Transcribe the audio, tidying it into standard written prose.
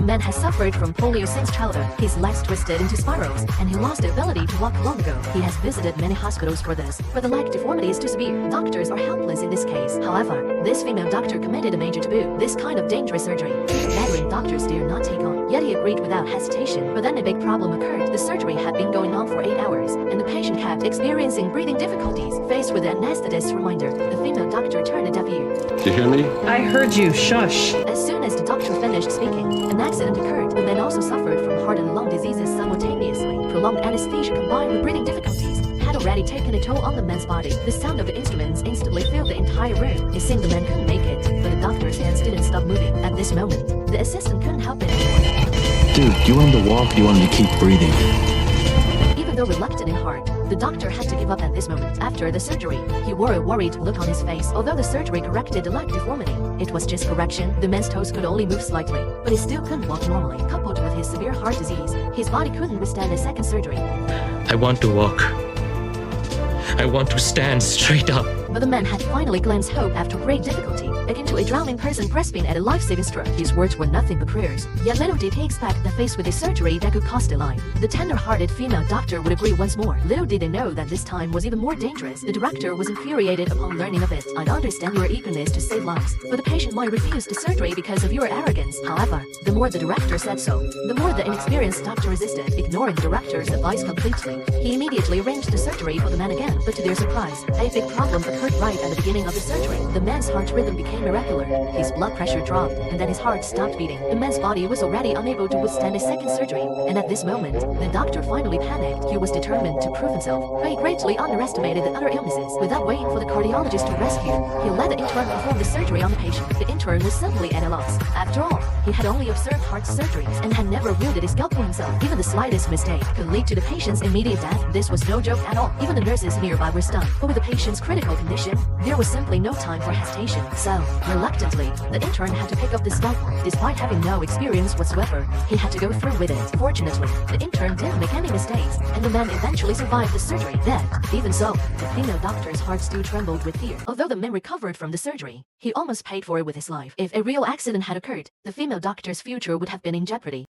man has suffered from polio since childhood. His legs twisted into spirals, and he lost the ability to walk long ago. He has visited many hospitals for this, but the leg deformity is too severe. Doctors are helpless in this case. However, this female doctor committed a major taboo. This kind of dangerous surgery, veteran doctors dare not take on. Yet he agreed without hesitation. But then a big problem occurred. The surgery had been going on for 8 hours, and the patient kept experiencing breathing difficulties. Faced with the anesthetist's reminder, the female doctor turned a deaf ear. Did you hear me? I heard you. Shush. As soon as the doctor finished speaking, an accident occurred. The man also suffered from heart and lung diseases simultaneously. Prolonged anesthesia combined with breathing difficulties had already taken a toll on the man's body. The sound of the instruments instantly filled the entire room. It seemed the man couldn't make it, but the doctor's hands didn't stop moving. At this moment, the assistant couldn't help it anymore. Dude, do you want him to walk or do you want him to keep breathing? Even though reluctant in heart, the doctor had to give up at this moment. After the surgery, he wore a worried look on his face. Although the surgery corrected the leg deformity, it was just correction. The man's toes could only move slightly, but he still couldn't walk normally. Coupled with his severe heart disease, his body couldn't withstand a second surgery. I want to walk. I want to stand straight up. But the man had finally glimpsed hope after great difficulty, akin to a drowning person grasping at a life-saving straw. His words were nothing but prayers. Yet little did he expect that faced with a surgery that could cost a life, the tender-hearted female doctor would agree once more. Little did they know that this time was even more dangerous. The director was infuriated upon learning of it. I understand your eagerness to save lives, but the patient might refuse the surgery because of your arrogance. However, the more the director said so, the more the inexperienced doctor resisted, ignoring the director's advice completely. He immediately arranged the surgery for the man again, but to their surprise, a big problem occurred right at the beginning of the surgery. The man's heart rhythm became irregular. His blood pressure dropped, and then his heart stopped beating. The man's body was already unable to withstand a second surgery, and at this moment, the doctor finally panicked. He was determined to prove himself, but he greatly underestimated the other illnesses. Without waiting for the cardiologist to rescue, he let the intern perform the surgery on the patient. The intern was simply at a loss. After all, he had only observed heart surgeries and had never wielded a scalpel himself. Even the slightest mistake could lead to the patient's immediate death. This was no joke at all. Even the nurses nearby were stunned. But with the patient's critical condition, there was simply no time for hesitation. So, reluctantly, the intern had to pick up the scalpel. Despite having no experience whatsoever, he had to go through with it. Fortunately, the intern didn't make any mistakes, and the man eventually survived the surgery. Yet, even so, the female doctor's heart still trembled with fear. Although the man recovered from the surgery, he almost paid for it with his life. If a real accident had occurred, the female doctor's future would have been in jeopardy.